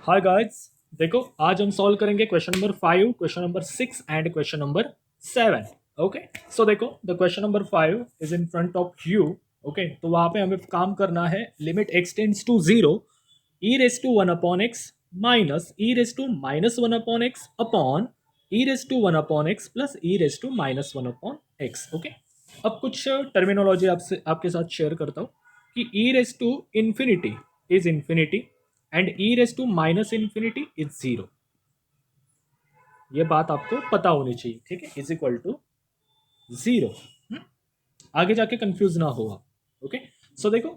Hi guys. देखो, आज हम सॉल्व करेंगे question number 5, question number 6 and question number 7। Okay, so देखो, the question number 5 is in front of you. Okay, तो वहां पे हमें काम करना है limit x tends to zero e raise to one upon x minus e raise to minus one upon x upon e raise to one upon x plus e raise to minus one upon x. Okay, अब कुछ terminology आपसे आपके साथ share करता हूँ कि e raise to infinity is infinity and e raise to minus infinity is zero. ये बात आपको पता होनी चाहिए, ठीक है। Is equal to zero. आगे जाके कंफ्यूज ना हो आप। ओके, सो देखो,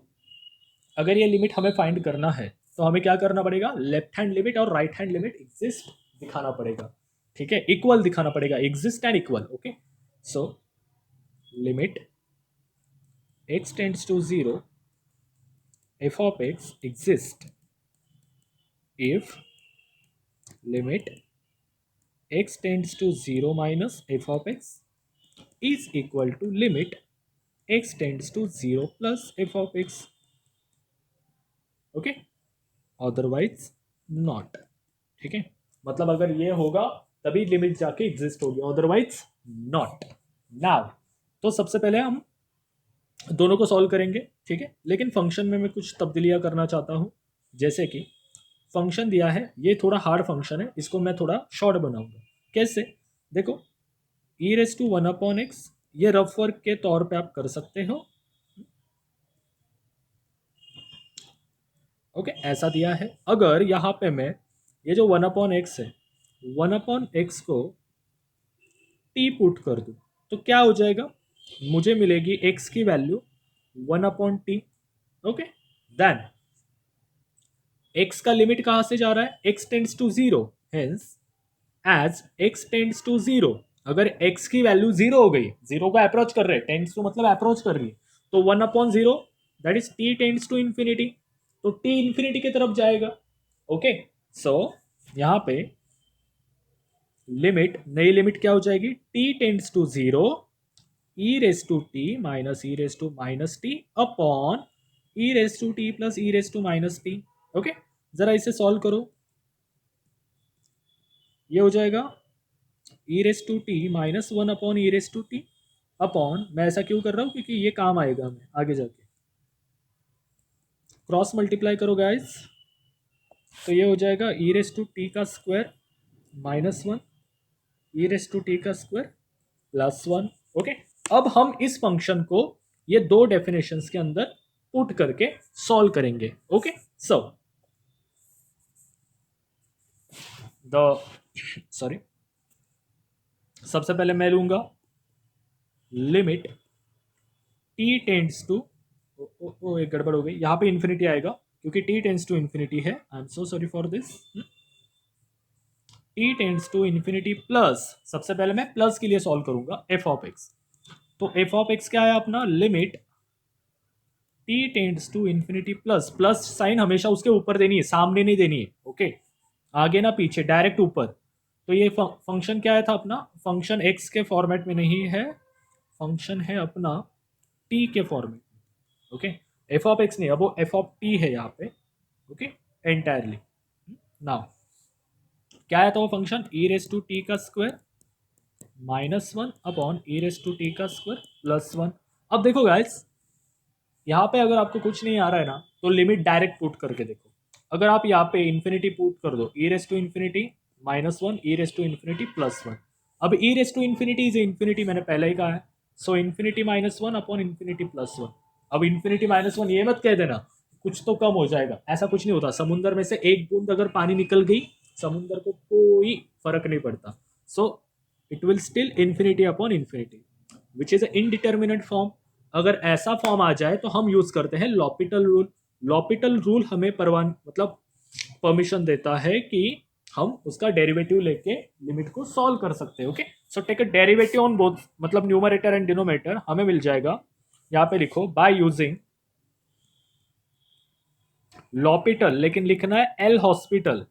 अगर ये लिमिट हमें फाइंड करना है तो हमें क्या करना पड़ेगा, लेफ्ट हैंड लिमिट और राइट हैंड लिमिट एग्जिस्ट दिखाना पड़ेगा, ठीक है। इक्वल दिखाना पड़ेगा, exist and equal. Okay, so limit x tends to zero f of x exist if limit x tends to 0 minus f of x is equal to limit x tends to 0 plus f of x। Okay, otherwise not. ठीक है, मतलब अगर ये होगा तभी limit जाके exist होगी, otherwise not. Now तो सबसे पहले हम दोनों को सॉल्व करेंगे, ठीक है। लेकिन फंक्शन में मैं कुछ तब्दीलियां करना चाहता हूं, जैसे कि फंक्शन दिया है, ये थोड़ा हार्ड फंक्शन है, इसको मैं थोड़ा शॉर्ट बनाऊंगा। कैसे, देखो, e raise to one upon x, ये रफ वर्क के तौर पे आप कर सकते हो। ओके, ऐसा दिया है। अगर यहाँ पे मैं ये जो वन अपॉन एक्स है, वन अपॉन एक्स को टी पुट कर दूँ तो क्या हो जाएगा, मुझे मिलेगी एक्स की value one upon t. Okay, then x का लिमिट कहाँ से जा रहा है, x tends to zero, hence as x tends to zero, अगर एक्स की वैल्यू जीरो हो गई, जीरो को अप्रोच कर रहे हैं, टेंड्स टू मतलब अप्रोच कर रही है, तो one upon zero that is t tends to infinity, तो टी इंफिनिटी की तरफ जाएगा। ओके, सो यहाँ पे लिमिट, नई लिमिट क्या हो जाएगी, t tends to zero e raise to t minus e raise to minus t upon e raise to t plus e raise to minus t. Okay, जरा इसे सॉल्व करो, ये हो जाएगा e raise to t minus one upon e raise to t upon, मैं ऐसा क्यों कर रहा हूँ क्योंकि ये काम आएगा हमें आगे जाके, क्रॉस मल्टीप्लाई करो गाइस, तो ये हो जाएगा ई रेस टू टी का square minus one e raise to t का स्क्वायर प्लस वन। ओके, अब हम इस फंक्शन को ये दो डेफिनेशंस के अंदर पुट करके सॉल्व करेंगे। ओके, सो द सॉरी, सबसे पहले मैं लूंगा लिमिट टी टेंड्स टू, ओ एक गड़बड़ हो गई, यहाँ पे इन्फिनिटी आएगा क्योंकि टी टेंड्स टू इन्फिनिटी है, I am so sorry for this. T tends to infinity plus, सबसे पहले मैं प्लस के लिए सॉल्व करूंगा एफ ऑफ एक्स, तो एफ ऑफ एक्स क्या है अपना, limit t tends to infinity plus, plus sign हमेशा उसके ऊपर देनी है, सामने नहीं देनी है। ओके, आगे ना पीछे, डायरेक्ट ऊपर। तो ये फंक्शन क्या है था अपना, फंक्शन एक्स के फॉर्मेट में नहीं है, फंक्शन है अपना टी के फॉर्मेट में। ओके, एफ ऑफ एक्स नहीं, अब वो एफ ऑफ टी है यहाँ पे। Okay, entirely. नाउ क्या है, तो वो function e raise to t का square minus one upon e raise to t का स्क्वायर प्लस वन। अब देखो गाइस, यहाँ पे अगर आपको कुछ नहीं आ रहा है ना, तो लिमिट डायरेक्ट पुट करके देखो। अगर आप यहाँ पे इन्फिनिटी पुट कर दो, e raise to infinity minus one e raise to infinity plus one, अब e raise to infinity is infinity, मैंने पहले ही कहा है, so infinity minus one upon infinity plus one. अब इन्फिनिटी माइनस वन ये मत कह देना कुछ तो कम हो जाएगा, ऐसा कुछ नहीं होता। समुंदर में से एक बूंद अगर पानी निकल गई, समुंदर को कोई फर्क नहीं पड़ता, so it will still infinity upon infinity which is indeterminate form. अगर ऐसा फॉर्म आ जाए तो हम यूज करते हैं लॉपिटल रूल। लॉपिटल रूल हमें परवान मतलब परमिशन देता है कि हम उसका डेरिवेटिव लेके लिमिट को सॉल्व कर सकते हैं। Okay, so take a derivative on both, मतलब न्यूमरेटर एंड डिनोमिनेटर, हमें मिल जाएगा, यहाँ पे लिखो बाय यूजिंग लॉपिटल, लेकिन लिखना है L hospital,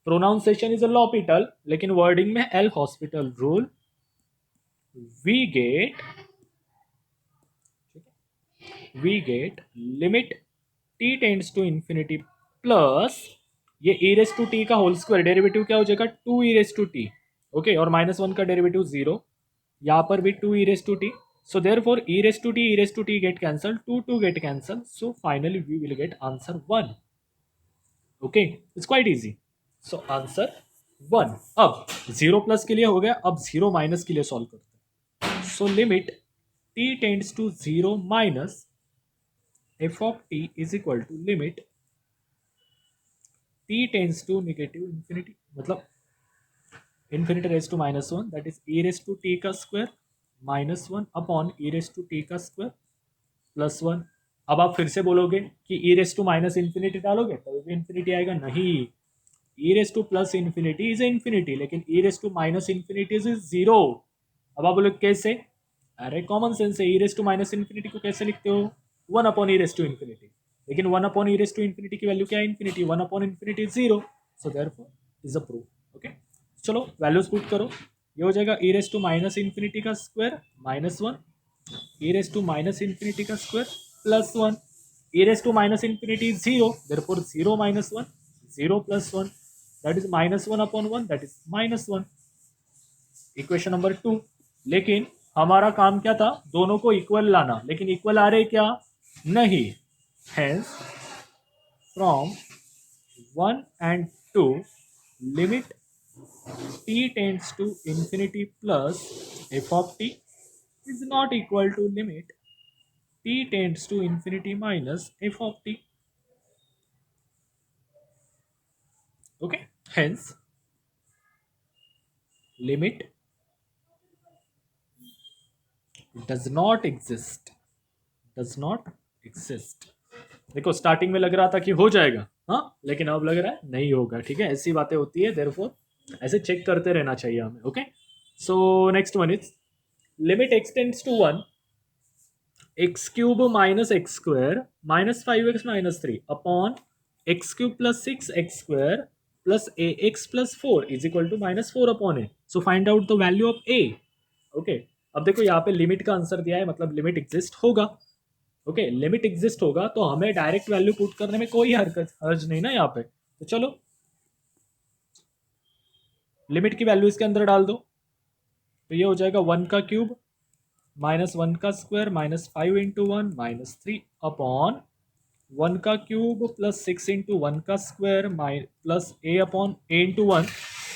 pronunciation is a L'Hopital लेकिन वर्डिंग में L hospital rule, we get limit t tends to infinity plus ये ई रेस टू टी का होल स्क्वायर डेरिवेटिव क्या हो जाएगा 2 e raise to t, okay, और -1 का डेरिवेटिव 0, यहाँ पर भी 2 e raise to t, so therefore e raised to t get cancelled, 2 get cancelled, so finally we will get answer 1. okay, it's quite easy, so answer 1. अब 0 plus के लिए हो गया, अब 0 माइनस के लिए सॉल्व करते हैं. so limit t tends to 0 minus f of t is equal to limit t tends to negative infinity, मतलब infinity raised to -1, that is e raised to t का square -1 upon e raised to t का square +1. अब आप फिर से बोलोगे कि e raise to minus infinity डालोगे तभी भी इन्फिनिटी आएगा, नहीं, e raise to plus infinity is infinity, लेकिन e raise to minus infinity is 0. अब आप बोलोगे कैसे? अरे कॉमन सेंस है, e raise to minus infinity को कैसे लिखते हो? 1 upon e raise to infinity, लेकिन 1 upon e raise to infinity की वैल्यू क्या है? Infinity. 1 upon infinity is 0, so therefore is a proof. Okay, चलो वैल्यूज पुट करो. ये हो जाएगा e raise to minus infinity का square -1, e raised to minus infinity का square +1, e raised to minus infinity is 0, therefore 0 minus 1, 0 plus 1, that is -1 upon 1, that is -1. Equation number 2. लेकिन हमारा काम क्या था? दोनों को इक्वल लाना, लेकिन इक्वल आ रहे क्या? नहीं. Hence from 1 and 2 limit t tends to infinity plus f of t is not equal to limit t tends to infinity minus f of t. Okay, hence limit does not exist, does not exist. देखो starting में लग रहा था कि हो जाएगा, हाँ, लेकिन अब लग रहा है नहीं होगा. ठीक है, ऐसी बातें होती है, देयरफॉर ऐसे चेक करते रहना चाहिए हमें. Okay, so next one is limit x tends to 1 x cube minus x square minus 5x minus 3 upon x cube plus 6x square plus ax plus 4 is equal to -4 upon a. So find out the value of a. Okay, अब देखो यहाँ पे limit का answer दिया है, मतलब limit exist होगा. Okay, limit exist होगा तो हमें डायरेक्ट वैल्यू पुट करने में कोई हर्ज नहीं ना यहाँ पे. तो चलो लिमिट की वैल्यू इसके अंदर डाल दो, तो ये हो जाएगा 1 का क्यूब -1 का स्क्वायर -5 इंटू 1 -3 अपॉन 1 का क्यूब प्लस 6 इंटू 1 का square plus a upon a into 1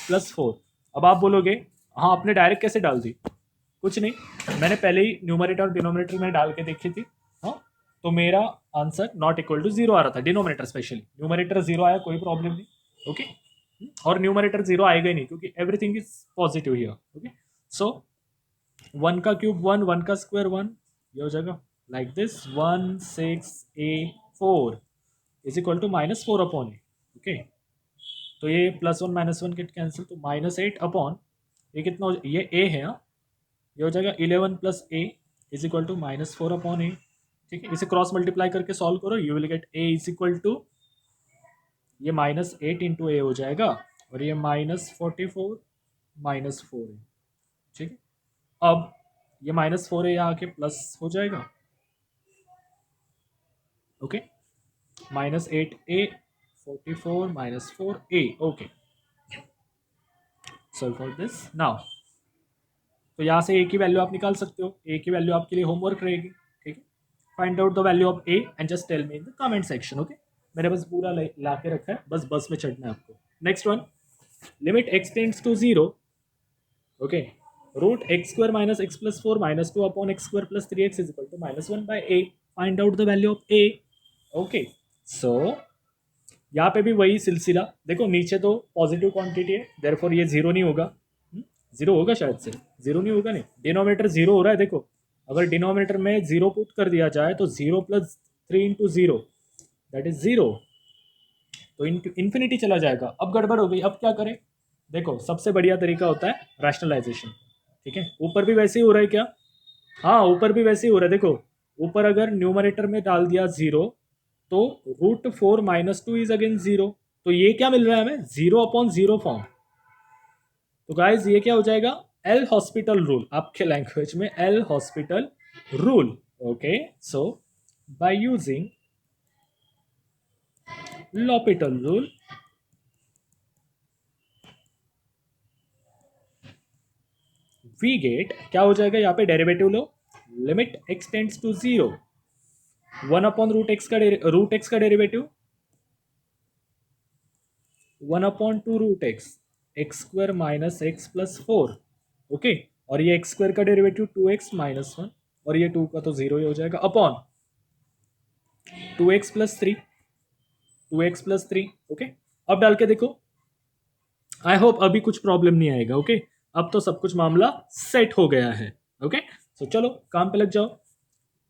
plus 4. अब आप बोलोगे हाँ आपने डायरेक्ट कैसे डाल दी? कुछ नहीं, मैंने पहले ही न्यूमरेटर और डिनोमिनेटर में डाल के देखी थी. हाँ, तो मेरा आंसर नॉट इक्वल टू 0 आ रहा था, डिनोमिनेटर स्पेशली. न्यूमरेटर 0 आया, कोई प्रॉब्लम नहीं. ओके, और न्यूमरेटर 0 आएगा ही नहीं क्योंकि everything is positive here. Okay, so 1 का क्यूब 1, 1 का स्क्वायर 1, ये हो जाएगा like this 1 6 a 4 is equal to -4 upon a. Okay, तो ये +1 -1 गेट कैंसिल, तो -8 अपॉन ये कितना हो, ये a है. हाँ, ये हो जाएगा 11 plus a is equal to -4 upon a. ठीक है, इसे क्रॉस मल्टीप्लाई करके सॉल्व करो, you will get a is equal to ये -8 इंटू ए हो जाएगा और ये -44 -4 है. ठीक है, अब ये -4 है, यहाँ आके प्लस हो जाएगा. Okay, -8a 44 -4a. Okay, solve for this now. तो यहाँ से a की वैल्यू आप निकाल सकते हो, a की वैल्यू आपके लिए होमवर्क रहेगी. ठीक है, find out the value of a and just tell me in the comment section. Okay, मैंने बस पूरा ला के रखा है, बस में चढ़ना है आपको. Next one, limit x tends to 0. Okay, root x square minus x plus 4 -2 upon x square plus 3x is equal to -1 by a. Find out the value of a. Okay, so यहाँ पे भी वही सिलसिला. देखो नीचे तो positive quantity है, therefore ये 0 नहीं होगा. 0 होगा शायद से, 0 नहीं होगा, नहीं, डिनोमिनेटर 0 हो रहा है. देखो अगर डिनोमिनेटर में 0 पुट कर दिया जाए तो 0 प्लस 3 इंटू 0 दैट इज 0, तो इन्फिनिटी चला जाएगा. अब गड़बड़ हो गई, अब क्या करें? देखो सबसे बढ़िया तरीका होता है रैशनलाइजेशन. ठीक है, ऊपर भी वैसे ही हो रहा है क्या? हाँ, ऊपर भी वैसे ही हो रहा है. देखो ऊपर अगर न्यूमरेटर में डाल दिया 0 तो √4 -2 इज अगेन 0, तो ये क्या मिल रहा है हमें? 0 अपॉन 0 फॉर्म. तो गाइज ये क्या हो जाएगा? एल हॉस्पिटल रूल, आपके लैंग्वेज में L hospital rule. Okay, so by using L'Hopital rule, we get क्या हो जाएगा यहाँ पे, डेरिवेटिव लो, limit x tends to 0, 1 upon root x का derivative 1 upon two root x square minus x plus 4, okay, और ये एक्स स्क्वायर का डेरिवेटिव 2x माइनस 1, और ये 2 का तो 0 ही हो जाएगा, upon 2x plus 3, 2x plus 3, okay. अब डाल के देखो, आई होप अभी कुछ प्रॉब्लम नहीं आएगा, ओके। अब तो सब कुछ मामला सेट हो गया है, ओके। सो चलो काम पे लग जाओ,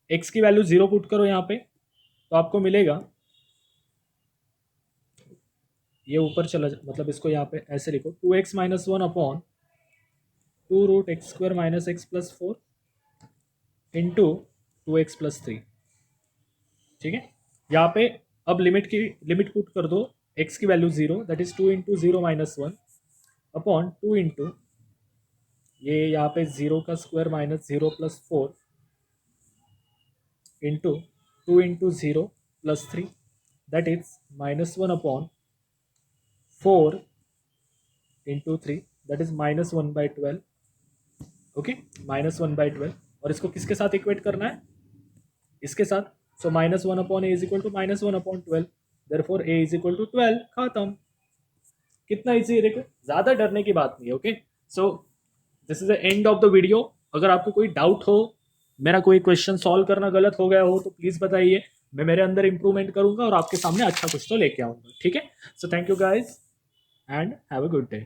x की वैल्यू 0 पुट करो यहाँ पे, तो आपको मिलेगा, ये ऊपर चला मतलब इसको यहाँ पे ऐसे लिखो, 2x minus 1 upon two root x square minus x plus 4 into 2x plus 3, ठीक है। यहाँ पे अब लिमिट पुट कर दो, x की value 0, that is 2 into 0 minus 1 upon 2 into ये यहाँ पे 0 का square minus 0 plus 4 into 2 into 0 plus 3, that is minus 1 upon 4 into 3, that is minus 1/12, okay, minus 1/12। और इसको किसके साथ इक्वेट करना है, इसके साथ, so minus 1 upon a is equal to minus 1 upon 12, therefore a is equal to 12, खत्म। कितना इजी है, देखो, ज़्यादा डरने की बात नहीं है, okay. So this is the end of the video. अगर आपको कोई डाउट हो, मेरा कोई क्वेश्चन सॉल्व करना गलत हो गया हो, तो प्लीज़ बताइए, मैं मेरे अंदर इंप्रूवमेंट करूंगा और आपके सामने अच्छा कुछ तो लेके आऊंगा, ठीक है। So thank you guys and have a good day.